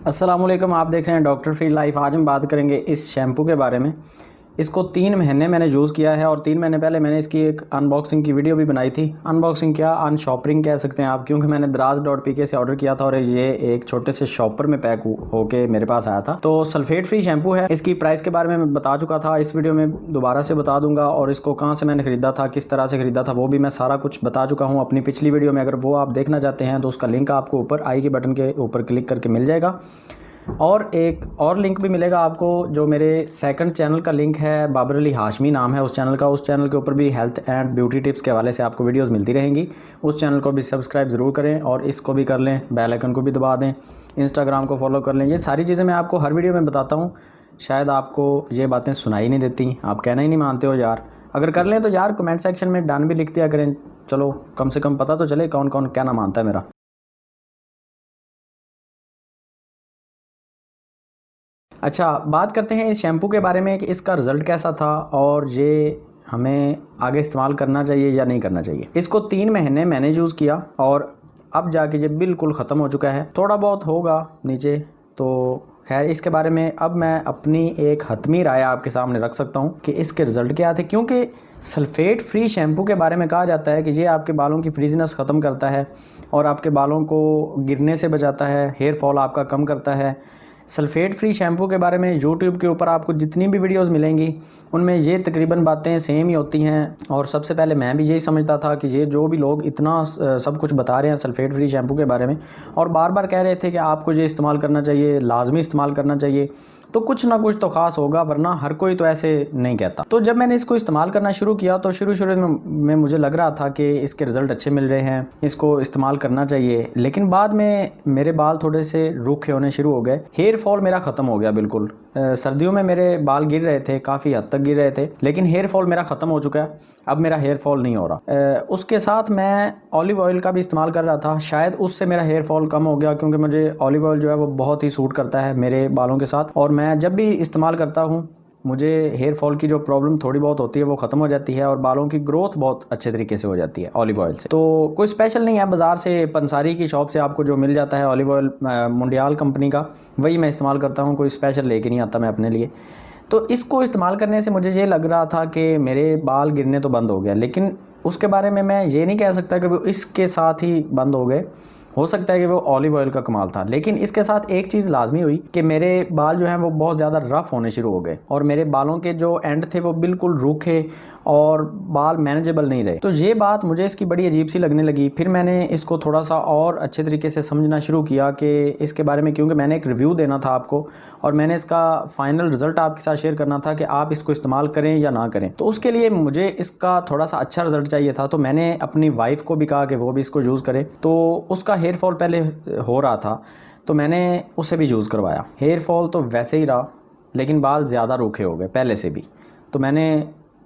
अस्सलामुअलैकुम, आप देख रहे हैं डॉक्टर फ्री लाइफ। आज हम बात करेंगे इस शैम्पू के बारे में। इसको 3 महीने मैंने यूज़ किया है और 3 महीने पहले मैंने इसकी एक अनबॉक्सिंग की वीडियो भी बनाई थी। अनबॉक्सिंग क्या, अनशॉपिंग कह सकते हैं आप, क्योंकि मैंने दराज.pk से ऑर्डर किया था और ये एक छोटे से शॉपर में पैक होके मेरे पास आया था। तो सल्फेट फ्री शैम्पू है। इसकी प्राइस के बारे में मैं बता चुका था, इस वीडियो में दोबारा से बता दूंगा। और इसको कहाँ से मैंने ख़रीदा था, किस तरह से ख़रीदा था, वो भी मैं सारा कुछ बता चुका हूँ अपनी पिछली वीडियो में। अगर वो आप देखना चाहते हैं तो उसका लिंक आपको ऊपर आई के बटन के ऊपर क्लिक करके मिल जाएगा। और एक और लिंक भी मिलेगा आपको, जो मेरे सेकंड चैनल का लिंक है, बाबर अली हाशमी नाम है उस चैनल का। उस चैनल के ऊपर भी हेल्थ एंड ब्यूटी टिप्स के हवाले से आपको वीडियोस मिलती रहेंगी। उस चैनल को भी सब्सक्राइब ज़रूर करें और इसको भी कर लें, बेल आइकन को भी दबा दें, इंस्टाग्राम को फॉलो कर लें। ये सारी चीज़ें मैं आपको हर वीडियो में बताता हूँ। शायद आपको ये बातें सुनाई नहीं देती, आप कहना ही नहीं मानते हो यार। अगर कर लें तो यार कमेंट सेक्शन में डन भी लिख दिया करें, चलो कम से कम पता तो चले कौन कौन कहना मानता है मेरा। अच्छा, बात करते हैं इस शैम्पू के बारे में कि इसका रिज़ल्ट कैसा था और ये हमें आगे इस्तेमाल करना चाहिए या नहीं करना चाहिए। इसको 3 महीने मैंने यूज़ किया और अब जाके ये बिल्कुल ख़त्म हो चुका है। थोड़ा बहुत होगा नीचे, तो खैर इसके बारे में अब मैं अपनी एक हतमी राय आपके सामने रख सकता हूँ कि इसके रिज़ल्ट क्या थे। क्योंकि सल्फेट फ्री शैम्पू के बारे में कहा जाता है कि ये आपके बालों की फ्रीजीनेस ख़त्म करता है और आपके बालों को गिरने से बचाता है, हेयर फॉल आपका कम करता है। सल्फेट फ्री शैम्पू के बारे में यूट्यूब के ऊपर आपको जितनी भी वीडियोस मिलेंगी उनमें ये तकरीबन बातें सेम ही होती हैं। और सबसे पहले मैं भी यही समझता था कि ये जो भी लोग इतना सब कुछ बता रहे हैं सल्फेट फ्री शैम्पू के बारे में और बार बार कह रहे थे कि आपको ये इस्तेमाल करना चाहिए, लाजमी इस्तेमाल करना चाहिए, तो कुछ ना कुछ तो ख़ास होगा, वरना हर कोई तो ऐसे नहीं कहता। तो जब मैंने इसको इस्तेमाल करना शुरू किया तो शुरू में मुझे लग रहा था कि इसके रिज़ल्ट अच्छे मिल रहे हैं, इसको इस्तेमाल करना चाहिए। लेकिन बाद में मेरे बाल थोड़े से रूखे होने शुरू हो गए, हेयर फॉल मेरा ख़त्म हो गया बिल्कुल। सर्दियों में मेरे बाल गिर रहे थे, काफ़ी हद तक गिर रहे थे, लेकिन हेयर फॉल मेरा ख़त्म हो चुका है। अब मेरा हेयर फॉल नहीं हो रहा। उसके साथ मैं ऑलिव ऑयल का भी इस्तेमाल कर रहा था, शायद उससे मेरा हेयर फॉल कम हो गया, क्योंकि मुझे ऑलिव ऑयल जो है वो बहुत ही सूट करता है मेरे बालों के साथ। और मैं जब भी इस्तेमाल करता हूँ मुझे हेयर फॉल की जो प्रॉब्लम थोड़ी बहुत होती है वो ख़त्म हो जाती है और बालों की ग्रोथ बहुत अच्छे तरीके से हो जाती है ऑलिव ऑयल से। तो कोई स्पेशल नहीं है, बाज़ार से पंसारी की शॉप से आपको जो मिल जाता है ऑलिव ऑयल, मुंडियाल कंपनी का, वही मैं इस्तेमाल करता हूँ। कोई स्पेशल लेके नहीं आता मैं अपने लिए। तो इसको इस्तेमाल करने से मुझे ये लग रहा था कि मेरे बाल गिरने तो बंद हो गया, लेकिन उसके बारे में मैं ये नहीं कह सकता कि वो इसके साथ ही बंद हो गए। हो सकता है कि वो ऑलिव ऑयल का कमाल था, लेकिन इसके साथ एक चीज़ लाजमी हुई कि मेरे बाल जो हैं वो बहुत ज़्यादा रफ़ होने शुरू हो गए और मेरे बालों के जो एंड थे वो बिल्कुल रूखे और बाल मैनेजेबल नहीं रहे। तो ये बात मुझे इसकी बड़ी अजीब सी लगने लगी। फिर मैंने इसको थोड़ा सा और अच्छे तरीके से समझना शुरू किया कि इसके बारे में, क्योंकि मैंने एक रिव्यू देना था आपको और मैंने इसका फाइनल रिज़ल्ट आपके साथ शेयर करना था कि आप इसको इस्तेमाल करें या ना करें। तो उसके लिए मुझे इसका थोड़ा सा अच्छा रिज़ल्ट चाहिए था। तो मैंने अपनी वाइफ को भी कहा कि वो भी इसको यूज़ करे। तो उसका हेयर फॉल पहले हो रहा था तो मैंने उसे भी यूज़ करवाया। हेयर फॉल तो वैसे ही रहा, लेकिन बाल ज़्यादा रूखे हो गए पहले से भी। तो मैंने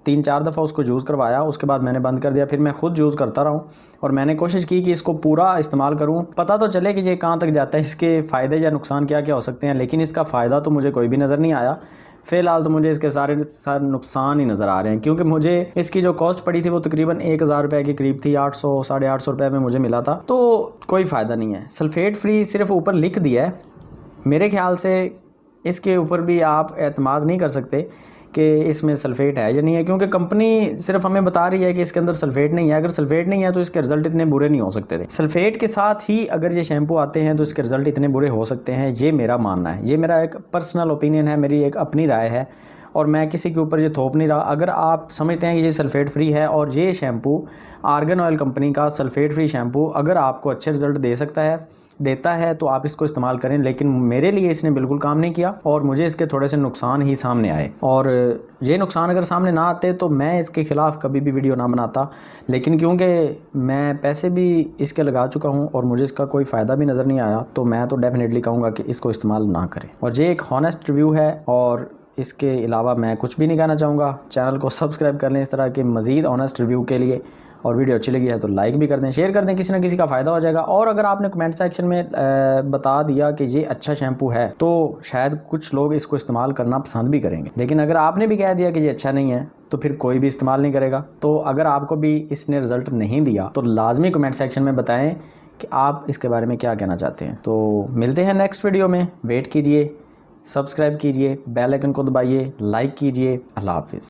3-4 दफ़ा उसको यूज़ करवाया, उसके बाद मैंने बंद कर दिया। फिर मैं खुद यूज़ करता रहा हूँ और मैंने कोशिश की कि इसको पूरा इस्तेमाल करूँ, पता तो चले कि ये कहाँ तक जाता है, इसके फ़ायदे या नुकसान क्या क्या हो सकते हैं। लेकिन इसका फ़ायदा तो मुझे कोई भी नज़र नहीं आया। फ़िलहाल तो मुझे इसके सारे नुकसान ही नज़र आ रहे हैं, क्योंकि मुझे इसकी जो कॉस्ट पड़ी थी वो तकरीबन 1000 रुपये के करीब थी। 800 साढ़े 800 रुपये में मुझे मिला था। तो कोई फ़ायदा नहीं है। सल्फेट फ्री सिर्फ ऊपर लिख दिया है, मेरे ख्याल से इसके ऊपर भी आप एतमाद नहीं कर सकते कि इसमें सल्फेट है या नहीं है, क्योंकि कंपनी सिर्फ हमें बता रही है कि इसके अंदर सल्फेट नहीं है। अगर सल्फेट नहीं है तो इसके रिज़ल्ट इतने बुरे नहीं हो सकते थे। सल्फेट के साथ ही अगर ये शैम्पू आते हैं तो इसके रिज़ल्ट इतने बुरे हो सकते हैं, ये मेरा मानना है। ये मेरा एक पर्सनल ओपिनियन है, मेरी एक अपनी राय है और मैं किसी के ऊपर ये थोप नहीं रहा। अगर आप समझते हैं कि ये सल्फेट फ्री है और ये शैम्पू आर्गन ऑयल कंपनी का सल्फेट फ्री शैम्पू अगर आपको अच्छे रिज़ल्ट देता है तो आप इसको इस्तेमाल करें। लेकिन मेरे लिए इसने बिल्कुल काम नहीं किया और मुझे इसके थोड़े से नुकसान ही सामने आए। और ये नुकसान अगर सामने ना आते तो मैं इसके ख़िलाफ़ कभी भी वीडियो ना बनाता, लेकिन क्योंकि मैं पैसे भी इसके लगा चुका हूँ और मुझे इसका कोई फ़ायदा भी नज़र नहीं आया, तो मैं तो डेफिनेटली कहूँगा कि इसको इस्तेमाल ना करें। और ये एक हॉनेस्ट रिव्यू है और इसके अलावा मैं कुछ भी नहीं कहना चाहूँगा। चैनल को सब्सक्राइब कर लें इस तरह के मज़ीद ऑनेस्ट रिव्यू के लिए, और वीडियो अच्छी लगी है तो लाइक भी कर दें, शेयर कर दें, किसी ना किसी का फ़ायदा हो जाएगा। और अगर आपने कमेंट सेक्शन में बता दिया कि ये अच्छा शैम्पू है तो शायद कुछ लोग इसको इस्तेमाल करना पसंद भी करेंगे। लेकिन अगर आपने भी कह दिया कि ये अच्छा नहीं है तो फिर कोई भी इस्तेमाल नहीं करेगा। तो अगर आपको भी इसने रिज़ल्ट नहीं दिया तो लाजमी कमेंट सेक्शन में बताएं कि आप इसके बारे में क्या कहना चाहते हैं। तो मिलते हैं नेक्स्ट वीडियो में, वेट कीजिए, सब्सक्राइब कीजिए, बेल आइकन को दबाइए, लाइक कीजिए। अल्लाह हाफिज़।